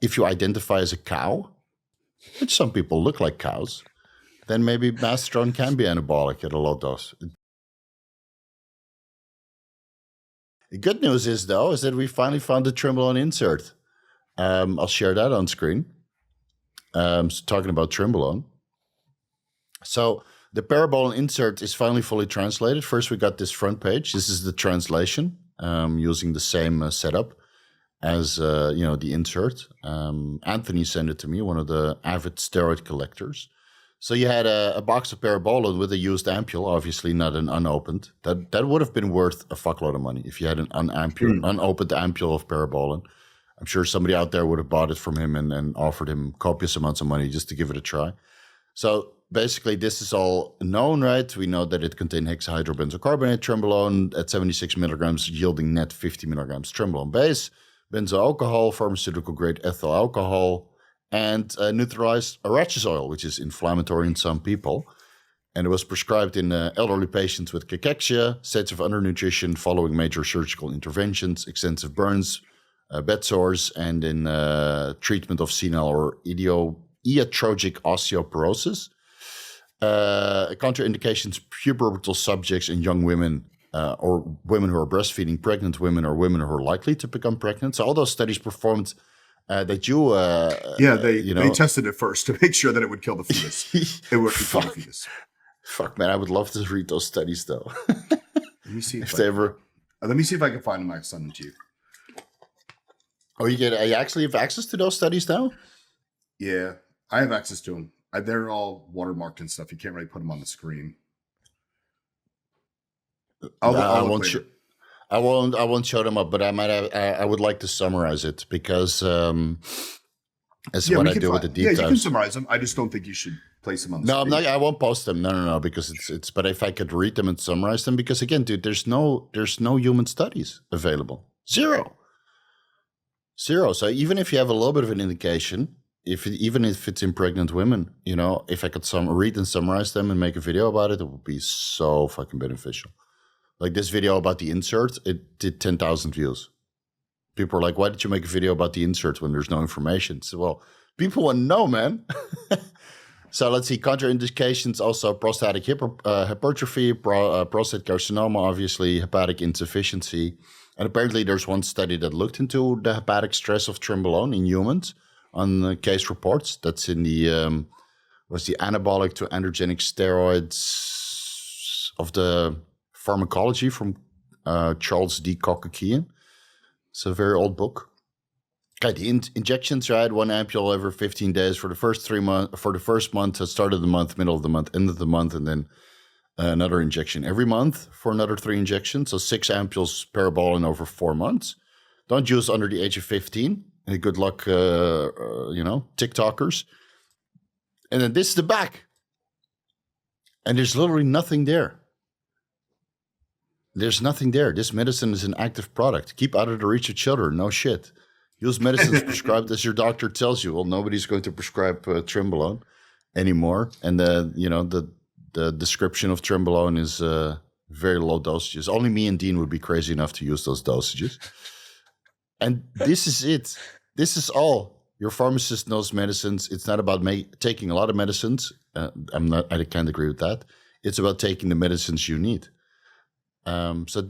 if you identify as a cow, which some people look like cows, then maybe Masteron can be anabolic at a low dose. The good news is, though, is that we finally found the Trimbolone insert. I'll share that on screen. So talking about Trimbolone. So the Parabolan insert is finally fully translated. First, we got this front page. This is the translation using the same setup as the insert. Anthony sent it to me, one of the avid steroid collectors. So you had a box of Parabolan with a used ampule, obviously not an unopened. That would have been worth a fuckload of money if you had an unopened ampule of Parabolan. I'm sure somebody out there would have bought it from him and offered him copious amounts of money just to give it a try. So basically, this is all known, right? We know that it contained hexahydrobenzocarbonate Trimbolone at 76 milligrams, yielding net 50 milligrams Trimbolone base, benzoyl alcohol, pharmaceutical-grade ethyl alcohol, and neutralized arachids oil, which is inflammatory in some people. And it was prescribed in elderly patients with cachexia, states of undernutrition following major surgical interventions, extensive burns, bed sores, and in treatment of senile or iatrogic osteoporosis. Contraindications, pubertal subjects and young women or women who are breastfeeding, pregnant women, or women who are likely to become pregnant. So all those studies performed that you they tested it first to make sure that it would kill the fetus. It would kill the fetus. Fuck, man, I would love to read those studies though. Let me see if I can find them. I can send them to you. Oh, you actually have access to those studies now? Yeah, I have access to them. They're all watermarked and stuff. You can't really put them on the screen. I won't show them up, but I would like to summarize it because as what I do with the deep dives. Yeah, you can summarize them. I just don't think you should place them on the screen. No, I won't post them. No, because it's. But if I could read them and summarize them, because again, dude, there's no human studies available. Zero. So even if you have a little bit of an indication, even if it's in pregnant women, if I could read and summarize them and make a video about it, it would be so fucking beneficial. Like this video about the insert, it did 10,000 views. People are like, why did you make a video about the insert when there's no information? So, well, people want to know, man. So let's see, contraindications, also prostatic hypertrophy, prostate carcinoma, obviously, hepatic insufficiency. And apparently there's one study that looked into the hepatic stress of Trimbolone in humans on case reports. That's in the anabolic to androgenic steroids of the pharmacology from Charles D. Kokakian. It's a very old book. Okay, the injections, right? One ampule every 15 days for the first 3 months. For the first month, start of the month, middle of the month, end of the month, and then another injection every month for another 3 injections. So 6 ampules Parabolan over 4 months. Don't use under the age of 15. And good luck, TikTokers. And then this is the back. And there's literally nothing there. There's nothing there. This medicine is an active product. Keep out of the reach of children. No shit. Use medicines prescribed as your doctor tells you. Well, nobody's going to prescribe Trimbolone anymore. And the description of Trimbolone is very low dosages. Only me and Dean would be crazy enough to use those dosages. And this is it. This is all. Your pharmacist knows medicines. It's not about taking a lot of medicines. I can't agree with that. It's about taking the medicines you need. So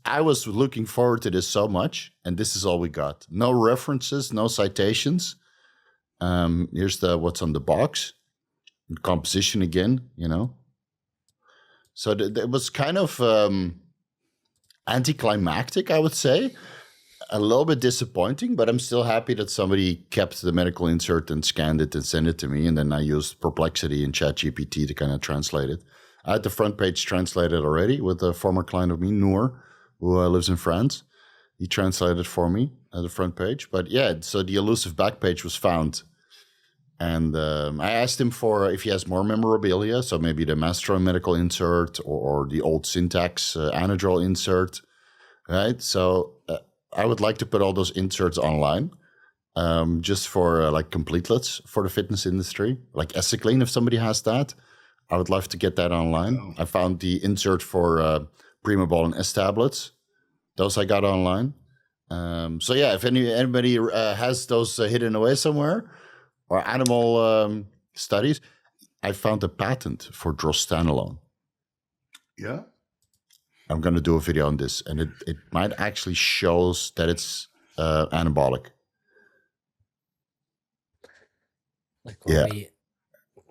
I was looking forward to this so much, and this is all we got. No references, no citations. Here's what's on the box. Composition again, So it was kind of anticlimactic, I would say. A little bit disappointing, but I'm still happy that somebody kept the medical insert and scanned it and sent it to me. And then I used Perplexity and ChatGPT to kind of translate it. I had the front page translated already with a former client of me, Noor, who lives in France. He translated for me at the front page. But yeah, so the Elusive back page was found. And I asked him for if he has more memorabilia, so maybe the Masteron medical insert or the old Syntax Anadrol insert, right? So I would like to put all those inserts online just for like completelets for the fitness industry, like Essiclean, if somebody has that. I would love to get that online. Oh. I found the insert for Primobolan S tablets. Those I got online. So yeah, if anybody has those hidden away somewhere or animal studies, I found a patent for drostanolone. Yeah. I'm going to do a video on this, and it might actually shows that it's anabolic. Like Yeah.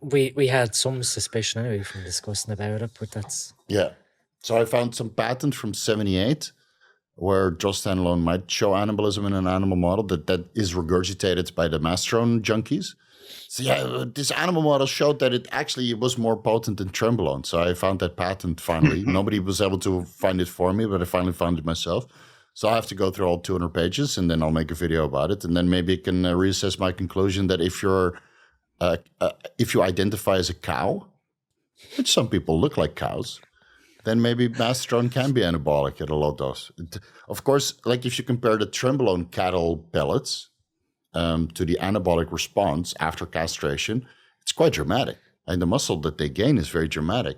we had some suspicion anyway from discussing about it, but that's Yeah. So I found some patent from 78 where drostanolone might show anabolism in an animal model that is regurgitated by the Masteron junkies. So yeah, this animal model showed that it actually was more potent than trembolone. So I found that patent finally. Nobody was able to find it for me, but I finally found it myself. So I have to go through all 200 pages, and then I'll make a video about it, and then maybe I can reassess my conclusion that if you identify as a cow, which some people look like cows, then maybe Masteron can be anabolic at a low dose. Of course, like if you compare the trembolone cattle pellets to the anabolic response after castration, it's quite dramatic. And the muscle that they gain is very dramatic.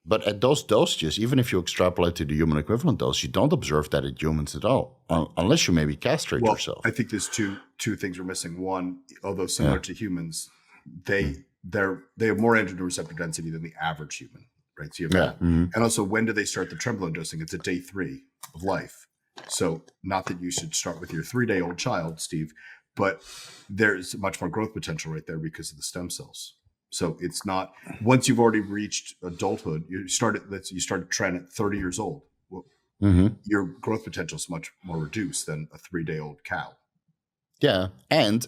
But at those dosages, even if you extrapolate to the human equivalent dose, you don't observe that in humans at all, unless you maybe castrate yourself. I think there's two things we're missing. One, although similar to humans, they have more androgen receptor density than the average human, right? So you have that. And also, when do they start the trembolone dosing? It's at day 3 of life. So not that you should start with your 3-day-old child, Steve, but there's much more growth potential right there because of the stem cells. So it's not, once you've already reached adulthood, you start trying at 30 years old. Well, your growth potential is much more reduced than a 3-day-old cow. Yeah, and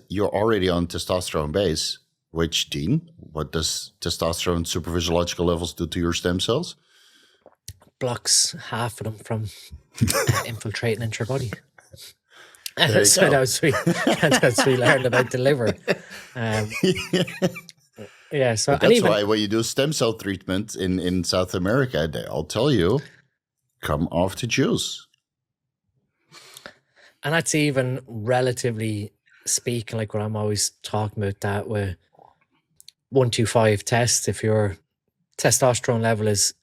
you're already on testosterone base, which, Dean, what does testosterone superphysiological levels do to your stem cells? blocks half of them from infiltrating into your body. There you So go. that's we learned about the liver. Yeah, so But that's why when you do stem cell treatment in South America, they all tell you, come off the juice. and that's even relatively speaking, like what I'm always talking about, that with 125 tests, if your testosterone level is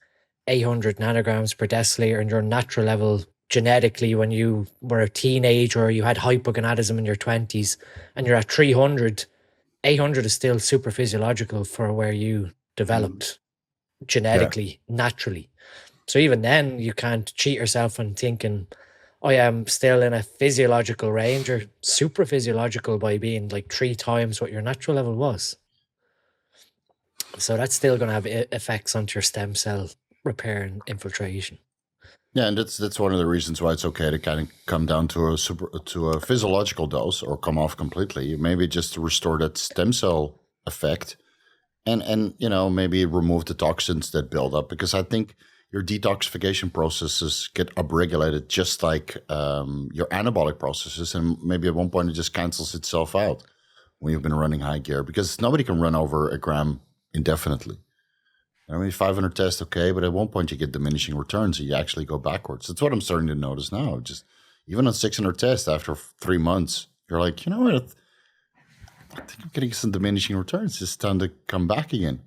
800 nanograms per deciliter and your natural level genetically when you were a teenager or you had hypogonadism in your 20s and you're at 300, 800 is still super physiological for where you developed genetically, naturally. So even then you can't cheat yourself and thinking, I am still in a physiological range or super physiological by being like 3 times what your natural level was. So that's still going to have effects onto your stem cell repair and infiltration. Yeah, and that's one of the reasons why it's okay to kind of come down to a physiological dose or come off completely. Maybe just to restore that stem cell effect, and maybe remove the toxins that build up, because I think your detoxification processes get upregulated just like your anabolic processes, and maybe at one point it just cancels itself out when you've been running high gear, because nobody can run over a gram indefinitely. I mean, 500 tests, okay, but at one point you get diminishing returns and you actually go backwards. That's what I'm starting to notice now. Just even on 600 tests after 3 months, you're like, you know what? I think I'm getting some diminishing returns. It's time to come back again,